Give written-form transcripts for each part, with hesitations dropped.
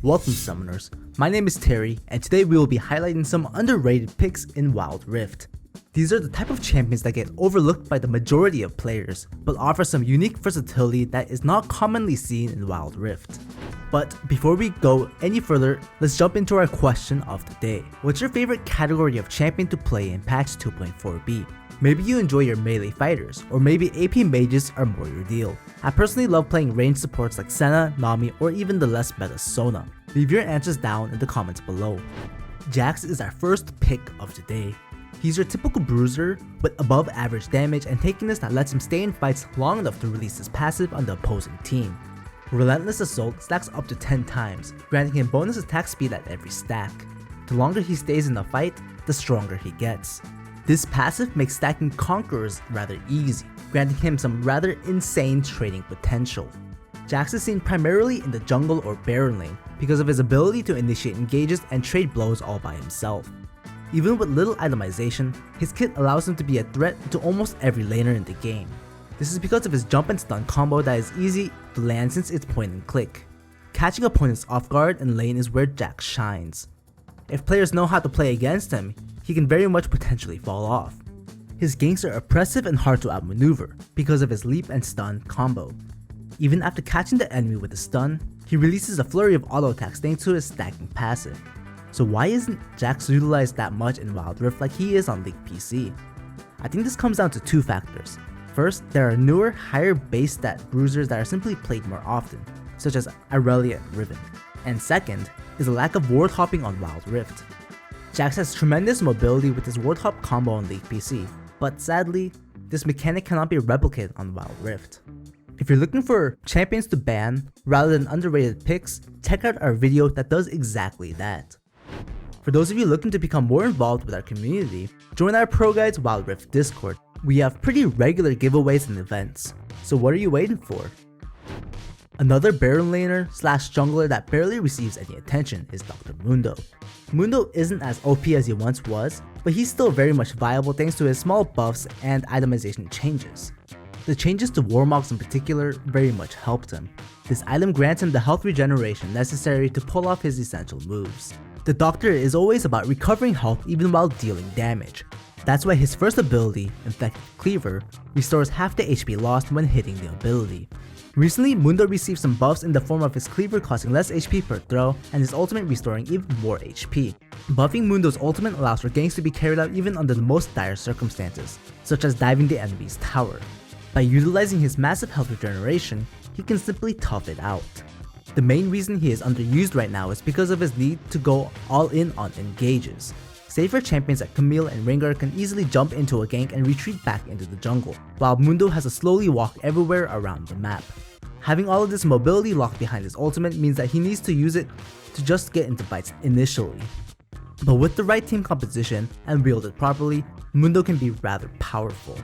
Welcome summoners, my name is Terry and today we will be highlighting some underrated picks in Wild Rift. These are the type of champions that get overlooked by the majority of players, but offer some unique versatility that is not commonly seen in Wild Rift. But before we go any further, let's jump into our question of the day. What's your favorite category of champion to play in patch 2.4b? Maybe you enjoy your melee fighters, or maybe AP mages are more your deal. I personally love playing ranged supports like Senna, Nami, or even the less meta Sona. Leave your answers down in the comments below. Jax is our first pick of the day. He's your typical bruiser with above average damage and tankiness that lets him stay in fights long enough to release his passive on the opposing team. Relentless Assault stacks up to 10 times, granting him bonus attack speed at every stack. The longer he stays in the fight, the stronger he gets. This passive makes stacking Conquerors rather easy, granting him some rather insane trading potential. Jax is seen primarily in the jungle or Baron lane because of his ability to initiate engages and trade blows all by himself. Even with little itemization, his kit allows him to be a threat to almost every laner in the game. This is because of his jump and stun combo that is easy to land since it's point and click. Catching opponents off guard in lane is where Jax shines. If players know how to play against him, he can very much potentially fall off. His ganks are oppressive and hard to outmaneuver because of his leap and stun combo. Even after catching the enemy with a stun, he releases a flurry of auto attacks thanks to his stacking passive. So why isn't Jax utilized that much in Wild Rift like he is on League PC? I think this comes down to two factors. First, there are newer, higher base stat bruisers that are simply played more often, such as Irelia and Riven. And second, is a lack of ward hopping on Wild Rift. Jax has tremendous mobility with his ward hop combo on League PC, but sadly, this mechanic cannot be replicated on Wild Rift. If you're looking for champions to ban rather than underrated picks, check out our video that does exactly that. For those of you looking to become more involved with our community, join our ProGuides Wild Rift Discord. We have pretty regular giveaways and events, so what are you waiting for? Another Baron laner slash jungler that barely receives any attention is Dr. Mundo. Mundo isn't as OP as he once was, but he's still very much viable thanks to his small buffs and itemization changes. The changes to Warmogs in particular very much helped him. This item grants him the health regeneration necessary to pull off his essential moves. The Doctor is always about recovering health even while dealing damage. That's why his first ability, Infected Cleaver, restores half the HP lost when hitting the ability. Recently, Mundo received some buffs in the form of his cleaver costing less HP per throw and his ultimate restoring even more HP. Buffing Mundo's ultimate allows for ganks to be carried out even under the most dire circumstances, such as diving the enemy's tower. By utilizing his massive health regeneration, he can simply tough it out. The main reason he is underused right now is because of his need to go all in on engages. Safer champions like Camille and Rengar can easily jump into a gank and retreat back into the jungle, while Mundo has to slowly walk everywhere around the map. Having all of this mobility locked behind his ultimate means that he needs to use it to just get into fights initially. But with the right team composition and wielded properly, Mundo can be rather powerful.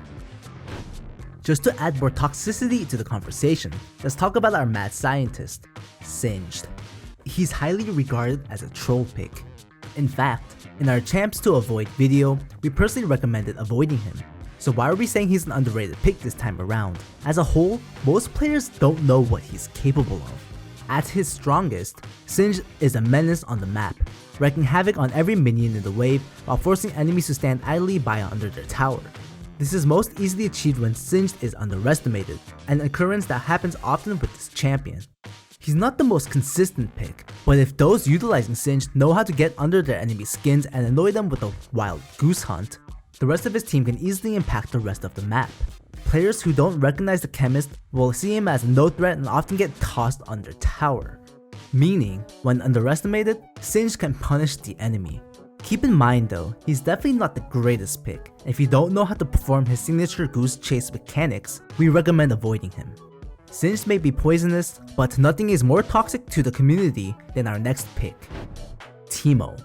Just to add more toxicity to the conversation, let's talk about our mad scientist, Singed. He's highly regarded as a troll pick. In fact, in our champs to avoid video, we personally recommended avoiding him. So why are we saying he's an underrated pick this time around? As a whole, most players don't know what he's capable of. At his strongest, Singed is a menace on the map, wreaking havoc on every minion in the wave while forcing enemies to stand idly by under their tower. This is most easily achieved when Singed is underestimated, an occurrence that happens often with this champion. He's not the most consistent pick, but if those utilizing Singed know how to get under their enemy's skins and annoy them with a wild goose hunt, the rest of his team can easily impact the rest of the map. Players who don't recognize the chemist will see him as no threat and often get tossed under tower. Meaning, when underestimated, Singed can punish the enemy. Keep in mind though, he's definitely not the greatest pick. If you don't know how to perform his signature goose chase mechanics, we recommend avoiding him. Singed may be poisonous, but nothing is more toxic to the community than our next pick, Teemo.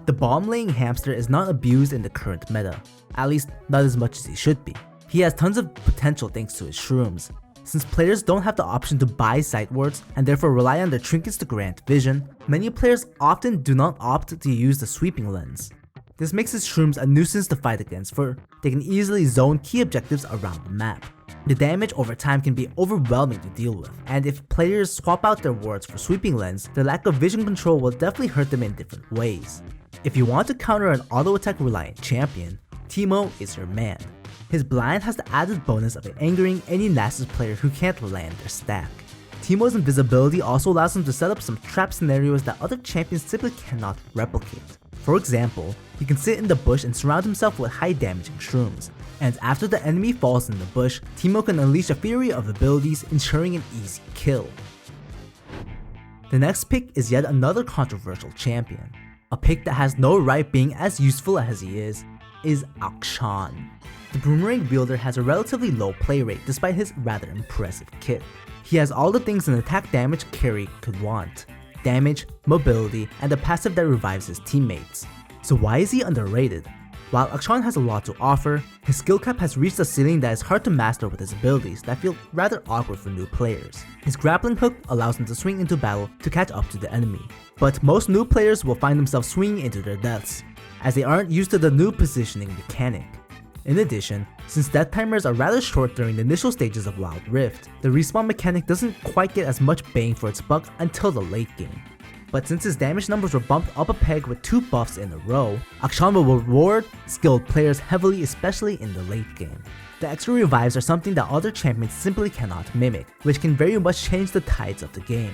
The bomb-laying hamster is not abused in the current meta, at least not as much as he should be. He has tons of potential thanks to his shrooms. Since players don't have the option to buy sight wards and therefore rely on their trinkets to grant vision, many players often do not opt to use the sweeping lens. This makes his shrooms a nuisance to fight against, for they can easily zone key objectives around the map. The damage over time can be overwhelming to deal with, and if players swap out their wards for sweeping lens, the lack of vision control will definitely hurt them in different ways. If you want to counter an auto attack reliant champion, Teemo is your man. His blind has the added bonus of angering any Nasus player who can't land their stack. Teemo's invisibility also allows him to set up some trap scenarios that other champions simply cannot replicate. For example, he can sit in the bush and surround himself with high damaging shrooms, and after the enemy falls in the bush, Teemo can unleash a fury of abilities, ensuring an easy kill. The next pick is yet another controversial champion. A pick that has no right being as useful as he is Akshan. The boomerang wielder has a relatively low play rate despite his rather impressive kit. He has all the things an attack damage carry could want: damage, mobility, and a passive that revives his teammates. So why is he underrated? While Akshan has a lot to offer, his skill cap has reached a ceiling that is hard to master with his abilities that feel rather awkward for new players. His grappling hook allows him to swing into battle to catch up to the enemy, but most new players will find themselves swinging into their deaths, as they aren't used to the new positioning mechanic. In addition, since death timers are rather short during the initial stages of Wild Rift, the respawn mechanic doesn't quite get as much bang for its buck until the late game. But since his damage numbers were bumped up a peg with 2 buffs in a row, Akshan will reward skilled players heavily, especially in the late game. The extra revives are something that other champions simply cannot mimic, which can very much change the tides of the game.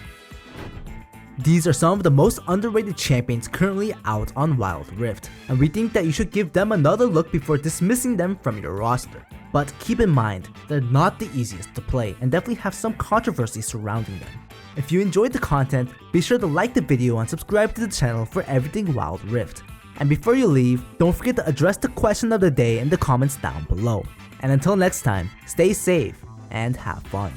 These are some of the most underrated champions currently out on Wild Rift, and we think that you should give them another look before dismissing them from your roster. But keep in mind, they're not the easiest to play and definitely have some controversy surrounding them. If you enjoyed the content, be sure to like the video and subscribe to the channel for everything Wild Rift. And before you leave, don't forget to address the question of the day in the comments down below. And until next time, stay safe and have fun.